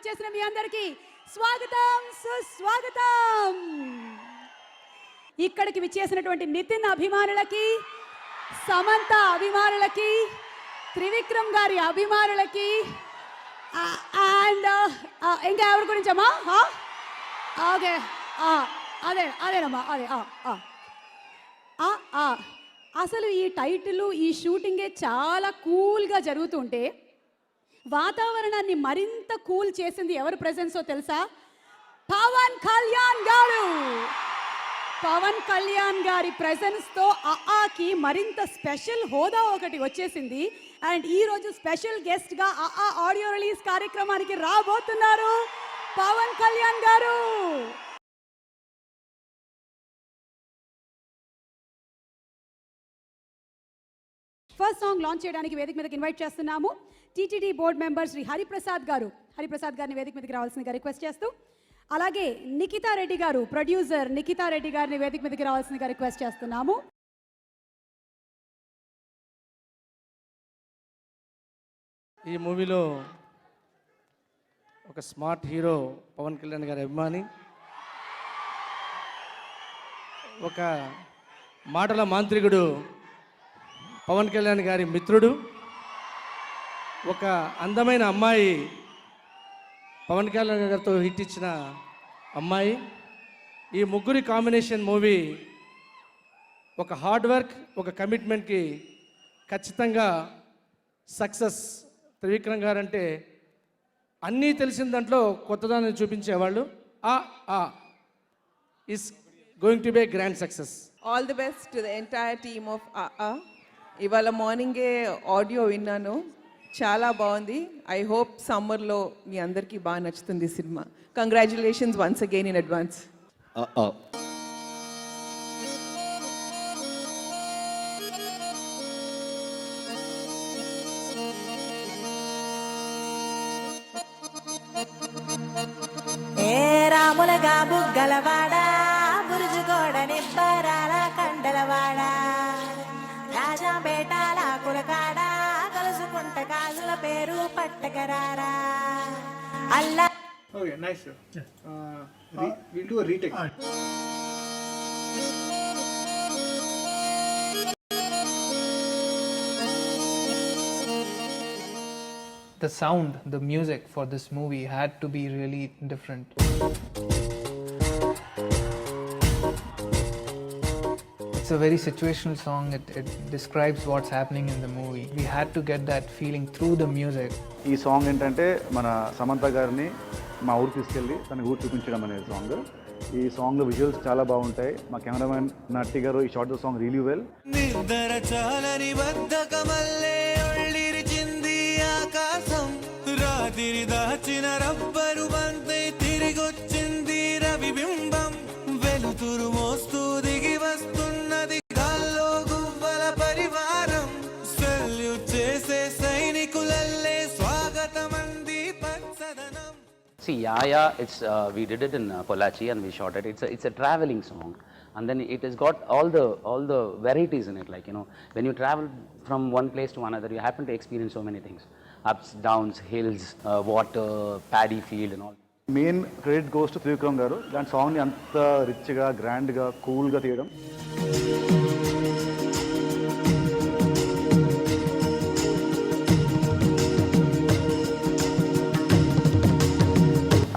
విచ్చేసిన మీ అందరికీ స్వాగతం సుస్వాగతం. ఇక్కడికి విచ్చేసినటువంటి నితిన్ అభిమానులకి, సమంత అభిమానులకి, త్రివిక్రమ్ గారి అభిమానులకి అండ్ ఇంకా ఎవరి గురించమ్మా? ఓకే, అదేనమ్మా, అదే. అసలు ఈ టైటిల్, ఈ షూటింగే చాలా కూల్గా జరుగుతుంటే వాతావరణాన్ని మరింత కూల్ చేసింది ఎవరి ప్రెజెన్సో తెలుసా? పవన్ కళ్యాణ్ గారు. పవన్ కళ్యాణ్ గారి ప్రెజెన్స్తో ఆకి మరింత స్పెషల్ హోదా ఒకటి వచ్చేసింది. అండ్ ఈరోజు స్పెషల్ గెస్ట్గా ఆడియో రిలీజ్ కార్యక్రమానికి రాబోతున్నారు పవన్ కళ్యాణ్ గారు. ఫస్ట్ సాంగ్ లాంచ్ చేయడానికి వేదిక మీదకి ఇన్వైట్ చేస్తున్నాము TTD board member Shri Hariprasad గారు. హరిప్రసాద్ గారిని వేదిక మీదకి రావాల్సిందిగా రిక్వెస్ట్ చేస్తూ, అలాగే నిఖితా రెడ్డి గారు, ప్రొడ్యూసర్ నిఖితా రెడ్డి గారిని వేదిక మీదకి రావాల్సిందిగా రిక్వెస్ట్ చేస్తున్నాము. ఈ మూవీలో ఒక స్మార్ట్ హీరో పవన్ కళ్యాణ్ గారి అభిమాని, ఒక మాటల మాంత్రికుడు పవన్ కళ్యాణ్ గారి మిత్రుడు, ఒక అందమైన అమ్మాయి పవన్ కళ్యాణ్ గారితో హిట్ ఇచ్చిన అమ్మాయి. ఈ ముగ్గురి కాంబినేషన్ మూవీ ఒక హార్డ్ వర్క్, ఒక కమిట్మెంట్కి ఖచ్చితంగా సక్సెస్. త్రివిక్రమ్ గారు అంటే అన్నీ తెలిసిన దాంట్లో కొత్తదాన్ని చూపించేవాళ్ళు. Is going to be a grand success. All the best to the entire team of ఇవాళ మార్నింగే ఆడియో విన్నాను, చాలా బాగుంది. ఐ హోప్ సమ్మర్లో మీ అందరికీ బాగా నచ్చుతుంది సినిమా. Congratulations once again in advance. ఏ రాములగా బుగ్గలవాడా, బురుజుగోడ నిబ్బరాల కండలవాడా, రాజాపేటాల కులకాడా, కలుసుకుంట కాజుల పేరు పట్టకరారా అల్లా. Okay, nice sir. We'll do a retake. The sound, the music for this movie had to be really different. It's a very situational song. It describes what's happening in the movie. We had to get that feeling through the music. ఈ song ఏంటంటే మన సమంత గారిని మా ఊరు తీసుకెళ్ళి తనకి ఊరు చూపించడం అనే సాంగ్. ఈ సాంగ్లో విజువల్స్ చాలా బాగుంటాయి. మా కెమెరామెన్ నట్టి గారు ఈ short the song really well. నిద్ర చాలని బద్ధకమల్లే ఒళ్ళిరిచింది ఆకాశం, రాత్రి దాచిన రబ్బరు బంతై తిరిగొచ్చింది రవిబింబం, వెలుతురు మోస్తూ దిగి వస్తున్నది గాల్లో గువ్వల పరివారం, సెల్యూట్ చేసే సైనికులల్లే స్వాగతమంది పచ్చదనం. See, yeah, it's we did it in Pollachi and we shot it. It's a traveling song, and then it has got all the varieties in it. Like, you know, when you travel from one place to another, you happen to experience so many things: ups, downs, hills, water, paddy field, and all. Main credit goes to Trivikram గారు. దాని సాంగ్ని అంత రిచ్గా, గ్రాండ్గా, కూల్గా తీయడం.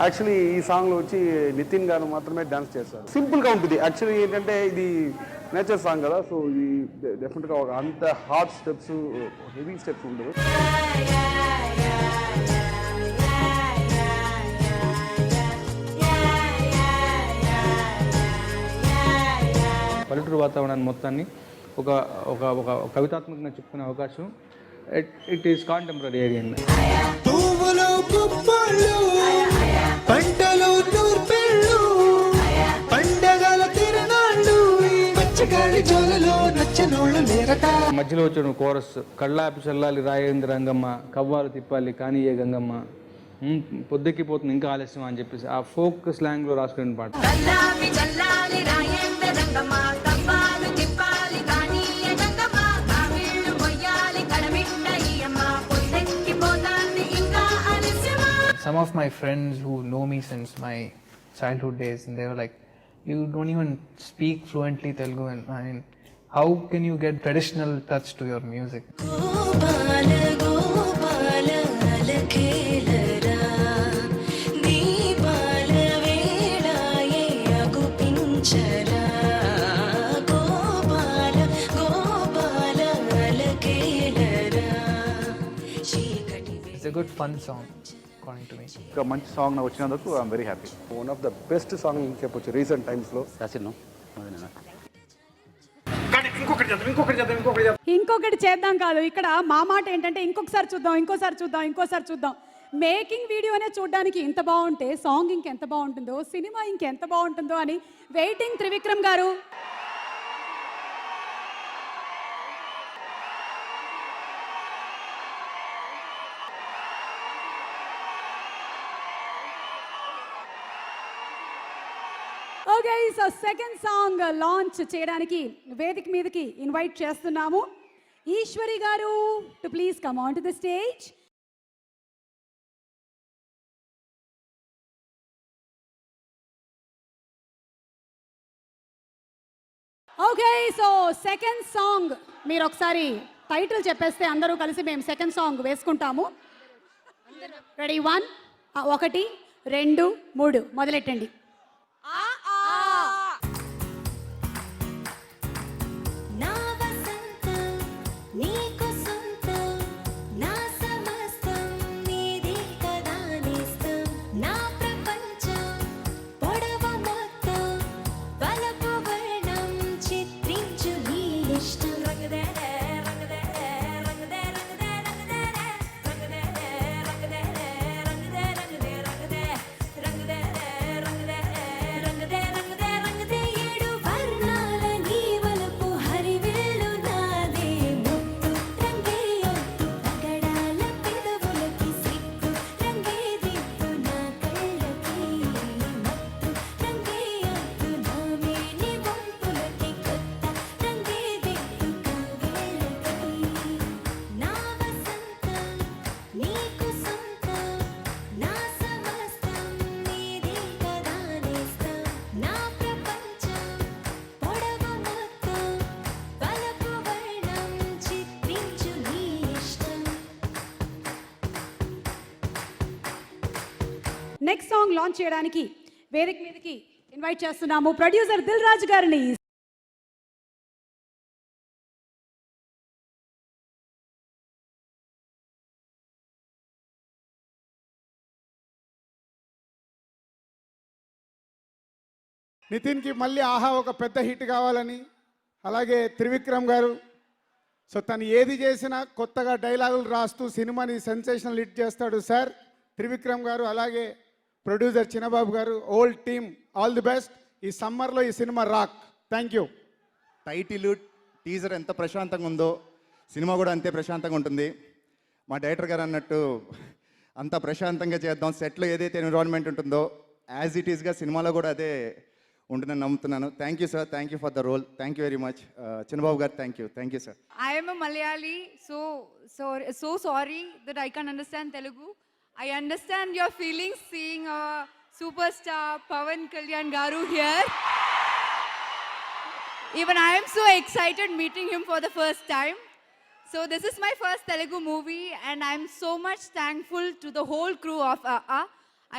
Actually ఈ సాంగ్లో వచ్చి నితిన్ గారు మాత్రమే డాన్స్ చేస్తారు. సింపుల్గా ఉంటుంది. యాక్చువల్లీ ఏంటంటే ఇది నేచర్ సాంగ్ కదా, సో ఇది డెఫినెట్గా ఒక అంత హార్డ్ స్టెప్స్, హెవీ స్టెప్స్ ఉండదు. పల్లెటూరు వాతావరణాన్ని మొత్తాన్ని ఒక ఒక ఒక కవితాత్మకంగా చెప్పుకునే అవకాశం. It is contemporary area. పంటలు నూర్పెళ్ళు, పండగల తిరణాళ్ళు, పచ్చగాడి జోలలో నచ్చనోళ్ళు లేరట. మధ్యలో వచ్చిన కోరస్, కళ్ళాపి చల్లాలి రాయేంద్ర రంగమ్మ, కవ్వాలు తిప్పాలి కానీ ఏ గంగమ్మ, పొద్దెక్కిపోతుంది ఇంకా ఆలస్యం అని చెప్పేసి ఆ ఫోక్ స్లాంగ్లో రాసుకునే పాట. Some of my friends who know me since my childhood days, and they were like, "You don't even speak fluently Telugu." And I mean, how can you get traditional touch to your music? Gopala Gopala అలఖేలరా దీపాల వేళాయే అగుపించరా గోపాల గోపాల అలఖేలరా చీకటి It's a good fun song, according to me. ఒక మంచి song నాకు వచ్చినందుకు I'm very happy. One of the best song చెప్పొచ్చు recent టైమ్స్లో. That's it, no? ఇంకొకటి చేద్దాం కాదు, ఇక్కడ మా మాట ఏంటంటే ఇంకొకసారి చూద్దాం. మేకింగ్ వీడియోనే చూడడానికి ఇంత బాగుంటే సాంగ్ ఇంకెంత బాగుంటుందో, సినిమా ఇంకెంత బాగుంటుందో అని వెయిటింగ్. త్రివిక్రమ్ గారు, okay, so second song launch చేయడానికి వేదిక మీదకి ఇన్వైట్ చేస్తున్నాము ఈశ్వరి గారు to please come on to the stage. Okay, so second song మీరు ఒకసారి టైటిల్ చెప్పేస్తే అందరూ కలిసి మేము సెకండ్ సాంగ్ వేసుకుంటాము. రెడీ, 1 1 2 3 మొదలెట్టండి. నా వసంతం నీకు సొంతం నా సమస్తం నీది కదా నేస్తం నా ప్రపంచం పొడవ మొత్తం వలపు వర్ణం చిత్రించు నీ ఇష్టం రంగదే రంగదే రంగదే రంగదే రంగదే రంగదే రంగదే రంగదే రంగదే రంగదే రంగదే రంగదే రంగదే రంగదే రంగదే ఏడు వర్ణాల నీ వలపు హరివిల్లు నాదే ముత్తు రంగే ఒత్తు పగడాల పెదవులకి సిగ్గు రంగే దిద్దు నా కళ్ళకి మత్తు రంగే ఒత్తు నా మేని వంపులకి కొత్త రంగే దిద్దు కంగేళ్ళకి నా వసంతం నీకు సొంతం నా సమస్తం నీది కదా నేస్తం నా ప్రపంచం పొడవ మొత్తం వలపు వర్ణం చిత్రించు నీ ఇష్టం. నెక్స్ట్ సాంగ్ లాంచ్ చేయడానికి వేదిక మీదకి ఇన్వైట్ చేస్తున్నాము ప్రొడ్యూసర్ దిల్ రాజు గారిని. నితిన్కి మళ్ళీ ఆహా ఒక పెద్ద హిట్ కావాలని, అలాగే త్రివిక్రమ్ గారు సో తను ఏది చేసినా కొత్తగా డైలాగులు రాస్తూ సినిమాని సెన్సేషనల్ హిట్ చేస్తాడు సార్ త్రివిక్రమ్ గారు. అలాగే ప్రొడ్యూసర్ చిన్నబాబు గారు, old team, all the best. ఈ సమ్మర్లో ఈ cinema rock. Thank you. Title teaser ఎంత ప్రశాంతంగా ఉందో సినిమా కూడా అంతే ప్రశాంతంగా ఉంటుంది. మా డైరెక్టర్ గారు అన్నట్టు అంత ప్రశాంతంగా చేద్దాం. సెట్లో ఏదైతే ఎన్విరాన్మెంట్ ఉంటుందో యాజ్ ఇట్ ఈస్గా సినిమాలో కూడా అదే ఉంటుందని నమ్ముతున్నాను. Thank you sir, thank you for the role, thank you very much. Chinnababu గారు thank you sir. I am a Malayali, so sorry that I can't understand Telugu. I understand your feelings seeing a superstar Pawan Kalyan Garu here. Even I am so excited meeting him for the first time. So this is my first Telugu movie and I am so much thankful to the whole crew of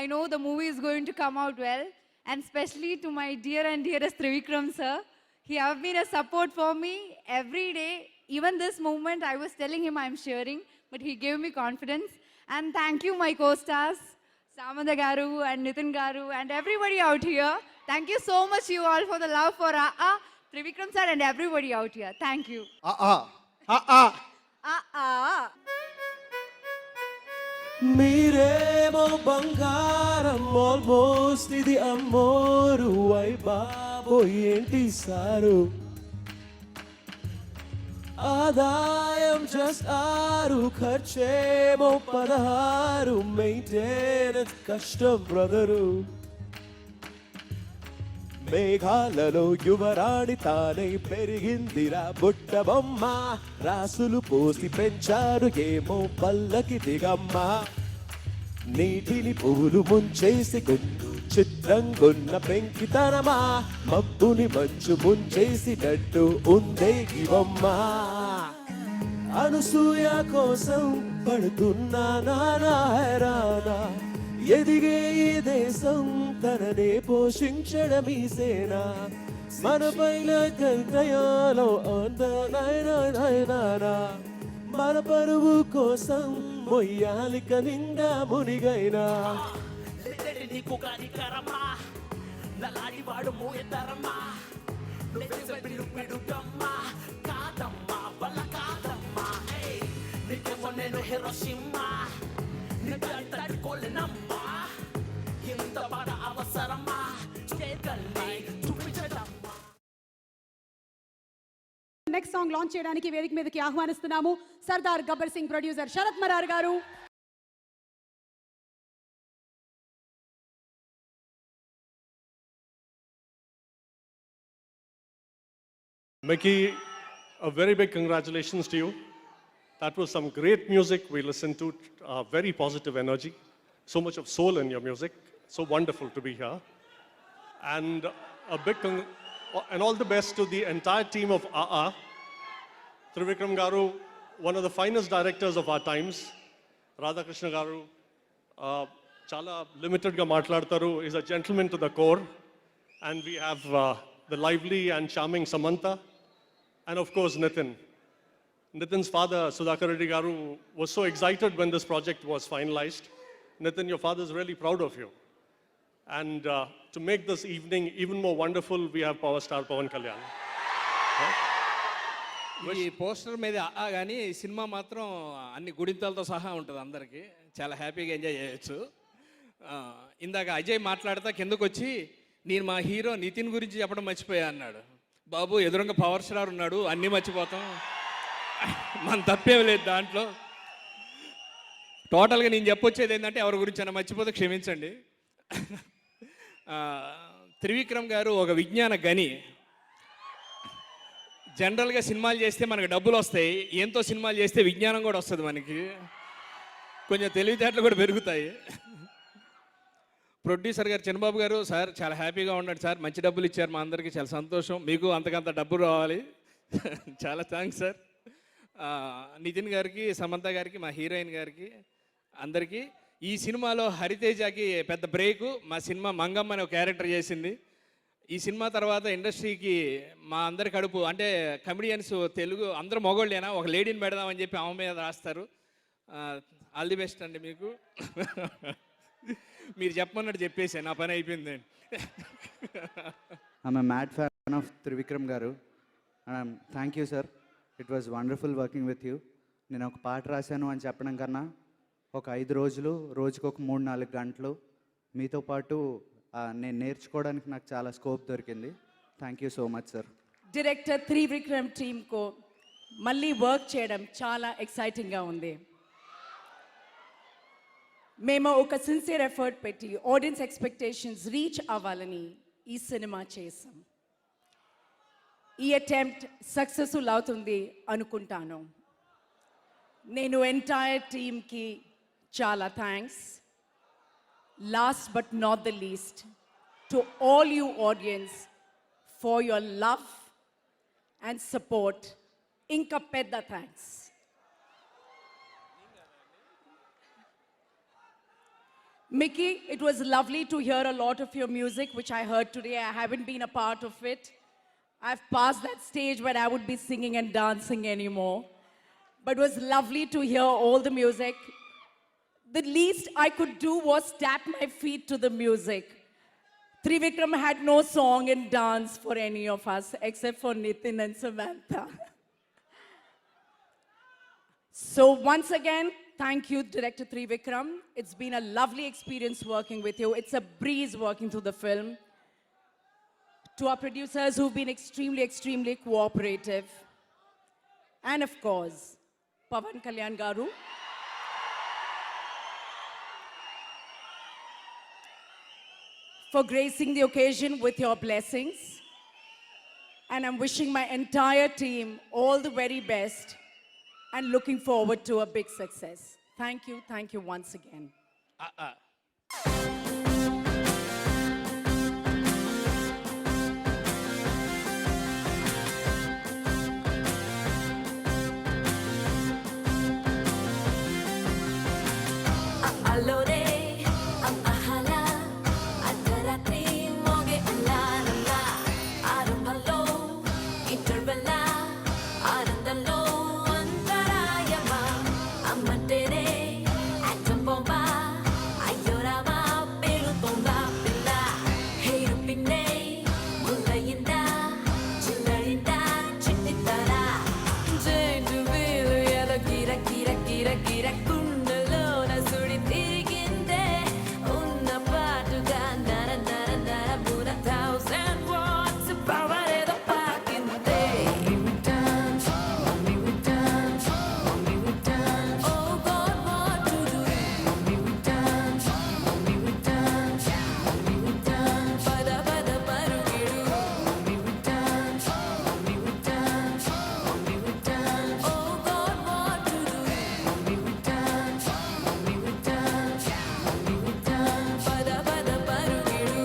I know the movie is going to come out well, and especially to my dear and dearest Trivikram sir. He have been a support for me every day. Even this moment I was telling him I'm sharing, but he gave me confidence. And thank you my co-stars, Samantha Garu and Nitin Garu and everybody out here. Thank you so much you all for the love for Trivikram sir and everybody out here. Thank you. మీరేమో బంగారం almost ఇది అమ్మోరు అయ్ బాబో ఏంటి sir ఆదాయం just 6 ఖర్చేమో 16 maintenance కష్టం brother మేఘాలలో యువరాణి తానై పెరిగిందిరా బుట్ట బొమ్మ రాసులు పోసి పెంచారు ఏమో పల్లకి దిగమ్మ నీటిని పువ్వులు ముంచేసి చిత్రంగున్న పెంకితనమా మబ్బుని మంచు ముంచేసినట్టు ఉందే ఈ బొమ్మ అనసూయ కోసం పడుతున్నా నానా హైరానా ఎదిగే ఈ దేశం తననే పోషించడమీ సేనా మన పైన కైకయాలో నానా మన పరువు కోసం మొయ్యాలిక నిండా మునిగైనా నీకు కానికరమా నలాడి వాడు మోయతరమా పిడుగమ్మా కాదమ్మా వల్ల కాదమ్మా నీకేమో నేను హిరోషిమా తట్టుకోలేనమ్మా ఇంత బాధ అవసరమా చేతల్ని చూపించడమ్మా. నెక్స్ట్ సాంగ్ లాంచ్ చేయడానికి వేదిక మీదకి ఆహ్వానిస్తున్నాము సర్దార్ గబ్బర్ సింగ్ ప్రొడ్యూసర్ శరత్ మరార్ గారు. Mickey, a very big congratulations to you. That was some great music we listened to, very positive energy, so much of soul in your music. So wonderful to be here. And and all the best to the entire team of AA. Trivikram Garu, one of the finest directors of our times. Radhakrishna Garu, chala limited ga matladtaru, is a gentleman to the core. And we have the lively and charming Samantha. And of course, Nitin. Nitin's father, Sudhakar Reddy Garu, was so excited when this project was finalized. Nitin, your father is really proud of you. And to make this evening even more wonderful, we have Power Star Pawan Kalyan. ఈ poster మీద కానీ cinema మాత్రం అన్ని గుడింతలతో సహా ఉంటుంది, అందరికీ చాలా హ్యాపీగా ఎంజాయ్ చేయొచ్చు. ఇందాక అజయ్ మాట్లాడితే కిందకు వచ్చి నేను మా హీరో నితిన్ గురించి చెప్పడం మర్చిపోయా అన్నాడు. బాబు ఎదురుగా పవర్ స్టార్ ఉన్నాడు, అన్నీ మర్చిపోతాం, మన తప్పేం లేదు దాంట్లో. టోటల్గా నేను చెప్పొచ్చేది ఏంటంటే ఎవరి గురించి అయినా మర్చిపోతే క్షమించండి. త్రివిక్రమ్ గారు ఒక విజ్ఞాన గని. జనరల్గా సినిమాలు చేస్తే మనకు డబ్బులు వస్తాయి, ఎంతో సినిమాలు చేస్తే విజ్ఞానం కూడా వస్తుంది, మనకి కొంచెం తెలివితేటలు కూడా పెరుగుతాయి. ప్రొడ్యూసర్ గారు చంద్రబాబు గారు, సార్ చాలా హ్యాపీగా ఉన్నాడు సార్, మంచి డబ్బులు ఇచ్చారు మా అందరికీ, చాలా సంతోషం, మీకు అంతకంత డబ్బులు రావాలి. చాలా థ్యాంక్స్ సార్. నితిన్ గారికి, సమంత గారికి, మా హీరోయిన్ గారికి, అందరికీ. ఈ సినిమాలో హరితేజకి పెద్ద బ్రేకు. మా సినిమా మంగమ్మ అనే ఒక క్యారెక్టర్ చేసింది. ఈ సినిమా తర్వాత ఇండస్ట్రీకి మా అందరి కడుపు అంటే కమెడియన్స్ తెలుగు అందరూ మగోళ్ళేనా, ఒక లేడీని పెడదామని చెప్పి ఆమె మీద రాస్తారు. ఆల్ ది బెస్ట్ అండి మీకు. మీరు చెప్పమన్నట్టు చెప్పేసి నా పని అయిపోయిందండి. I'm a mad fan of Trivikram Garu. Thank you, sir. It was wonderful working with you. నేను ఒక పాట రాశాను అని చెప్పడం కన్నా ఒక 5 రోజులు, రోజుకు ఒక 3-4 గంటలు మీతో పాటు నేను నేర్చుకోవడానికి నాకు చాలా స్కోప్ దొరికింది. Thank you so much sir. Director Trivikram టీమ్కు మళ్ళీ వర్క్ చేయడం చాలా ఎక్సైటింగ్గా ఉంది. మేము ఒక సిన్సియర్ ఎఫర్ట్ పెట్టి ఆడియన్స్ ఎక్స్పెక్టేషన్స్ రీచ్ అవ్వాలని ఈ సినిమా చేసాం. ఈ అటెంప్ట్ సక్సెస్ఫుల్ అవుతుంది అనుకుంటాను. నేను ఎంటైర్ టీమ్కి చాలా thanks. Last but not the least to all you audience for your love and support. ఇంకా పెద్ద thanks. Mickey, it was lovely to hear a lot of your music, which I heard today. I haven't been a part of it. I've passed that stage where I would be singing and dancing anymore. But it was lovely to hear all the music. The least I could do was tap my feet to the music. Trivikram had no song and dance for any of us except for Nitin and Samantha. So once again, thank you, Director Trivikram. It's been a lovely experience working with you. It's a breeze working through the film. To our producers who've been extremely, extremely cooperative. And of course, Pawan Kalyan Garu. For gracing the occasion with your blessings. And I'm wishing my entire team all the very best and looking forward to a big success. Thank you once again. అల్లోరే అహలా అర్ధరాత్రి మోగే అల్లారల్లా ఆరంభంలో ఇంటర్వెల్లా ఆనందంలో అంతరాయమా అమ్మంటేనే యాక్టం బొమ్మ అయ్యో రామా పేరుతోందా పిల్ల hair పిన్నే ముల్లయిందా చిన్నడిందా చిన్నిద్దరా giant వీలు ఎద గిర గిర గిర గిర కుండలోన సుడి తిరిగిందే ఉన్న పాటుగా నర నర నర బుర 1000 watts power ఏదో పాకిందే Mommy we dance, mommy we dance, oh God what to do Mommy we dance, mommy we dance, mommy we dance పద పద పరుగిడు Mommy we dance, mommy we dance, mommy we dance oh God what to do Mommy we dance, mommy we dance, mommy we dance పద పద పరుగిడు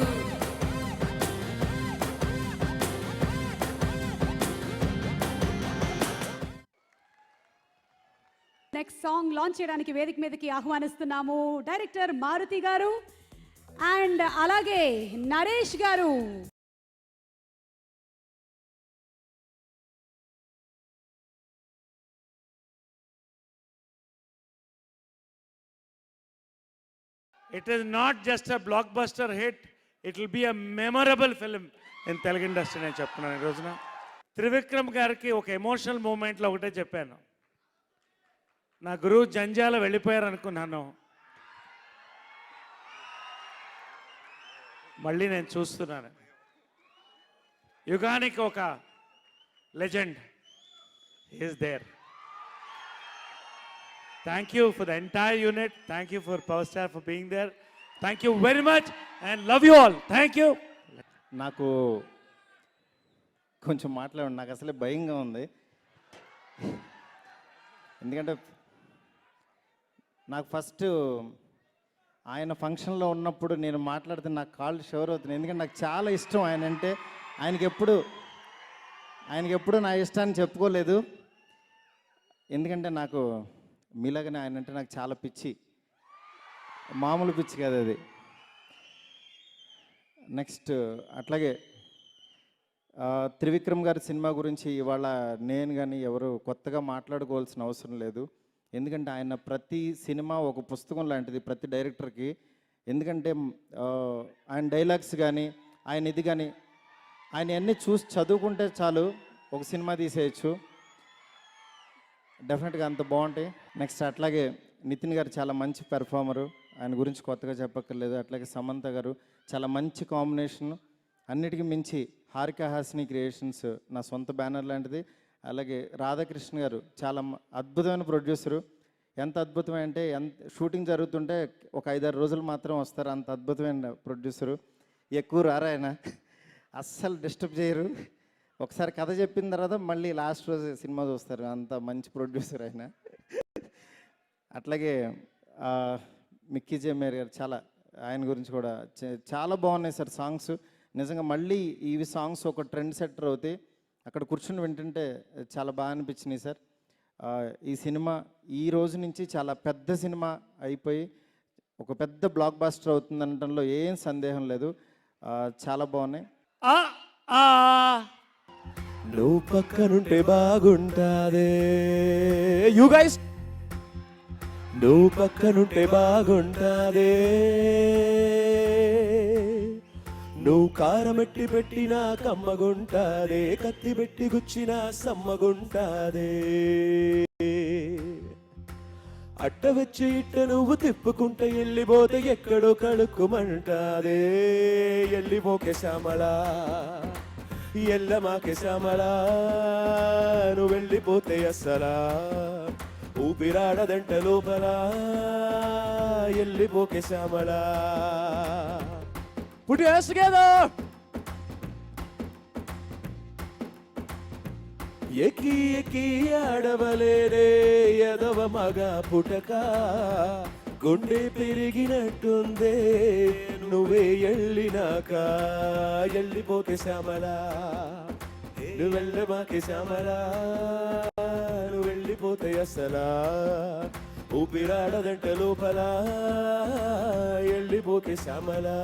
next song launch చేయడానికి వేదిక మీదకి ఆహ్వానిస్తున్నాము director Maruti గారు and అలాగే నరేష్ గారు. It is not just a blockbuster hit, it will be a memorable film in Telugu industry నేను చెప్తున్నాను ఈ రోజున. త్రివిక్రమ్ గారికి ఒక ఎమోషనల్ మూమెంట్లో ఒకటే చెప్పాను. నా గురువు జంజాల వెళ్ళిపోయారు అనుకున్నాను. మళ్ళీ నేను చూస్తున్నాను. యుగానికి ఒక legend is there. Thank you for the entire unit. Thank you for Power Star for being there. Thank you very much and love you all. Thank you. నాకు కొంచెం మాట్లాడండి, నాకు అసలే భయంగా ఉంది. ఎందుకంటే నాకు ఫస్ట్ ఆయన ఫంక్షన్లో ఉన్నప్పుడు నేను మాట్లాడితే నాకు కాళ్ళు షవర్ అవుతున్నాయి. ఎందుకంటే నాకు చాలా ఇష్టం ఆయన అంటే. ఆయనకి ఎప్పుడు నా ఇష్టాన్ని చెప్పుకోలేదు. ఎందుకంటే నాకు మీలాగానే ఆయన అంటే నాకు చాలా పిచ్చి, మామూలు పిచ్చి కాదు అది. నెక్స్ట్ అట్లాగే త్రివిక్రమ్ గారి సినిమా గురించి ఇవాళ నేను కానీ ఎవరు కొత్తగా మాట్లాడుకోవాల్సిన అవసరం లేదు. ఎందుకంటే ఆయన ప్రతి సినిమా ఒక పుస్తకం లాంటిది ప్రతి డైరెక్టర్కి. ఎందుకంటే ఆయన డైలాగ్స్ కానీ ఆయన ఇది కానీ ఆయన అన్నీ చూసి చదువుకుంటే చాలు ఒక సినిమా తీసేయచ్చు. డెఫినెట్గా అంత బాగుంటాయి. నెక్స్ట్ అట్లాగే నితిన్ గారు చాలా మంచి పెర్ఫార్మరు, ఆయన గురించి కొత్తగా చెప్పక్కర్లేదు. అట్లాగే సమంత గారు చాలా మంచి కాంబినేషన్. అన్నిటికీ మించి హారిక హాసిని క్రియేషన్స్ నా సొంత బ్యానర్ లాంటిది. అలాగే రాధాకృష్ణ గారు చాలా అద్భుతమైన ప్రొడ్యూసరు. ఎంత అద్భుతమంటే షూటింగ్ జరుగుతుంటే ఒక 5-6 రోజులు మాత్రం వస్తారు, అంత అద్భుతమైన ప్రొడ్యూసరు. ఎక్కువ రారు ఆయన, అస్సలు డిస్టర్బ్ చేయరు. ఒకసారి కథ చెప్పిన తర్వాత మళ్ళీ లాస్ట్ రోజు సినిమా చూస్తారు, అంత మంచి ప్రొడ్యూసర్ ఆయన. అట్లాగే మిక్కీ జే మేరీ గారు చాలా, ఆయన గురించి కూడా చాలా బాగున్నాయి సార్ సాంగ్స్. నిజంగా మళ్ళీ ఇవి సాంగ్స్ ఒక ట్రెండ్ సెట్టర్ అవుతాయి. అక్కడ కూర్చుని వింటుంటే చాలా బాగా అనిపించినాయి సార్. ఈ సినిమా ఈ రోజు నుంచి చాలా పెద్ద సినిమా అయిపోయి ఒక పెద్ద బ్లాక్ బాస్టర్ అవుతుంది అనడంలో ఏం సందేహం లేదు. చాలా బాగున్నాయి. నువ్వు పక్కనుంటే బాగుంటాదే, యు గైస్ నువ్వు పక్కనుంటే బాగుంటాదే, నువ్వు కారమెట్టి పెట్టినా కమ్మగుంటాదే, కత్తి పెట్టి గుచ్చినా సమ్మగుంటాదే, అట్ట వచ్చి ఇట్ట నువ్వు తిప్పుకుంటే వెళ్ళిపోతే ఎక్కడో కడుక్కుమంటాదే, వెళ్ళిపోకే శ్యామలా ఎల్లమాకే శ్యామలా, నువ్వు వెళ్ళిపోతే అస్సలా ఊపిరాడదంట లోపల, వెళ్ళిపోకే Shyamala. Put your hands together. ఎక్కి ఎక్కి ఆడవలేరే ఎదవ మగ పుటక, గుండె పెరిగినట్టుందే నువ్వే ఎళ్ళినాక ఎళ్ళిపోతే శ్యామలా నువ్వు వెళ్ళమాకే శ్యామలా నువ్వు వెళ్ళిపోతే అసలా ఊపిరాడదంట లోపల ఎళ్ళిపోతే శ్యామలా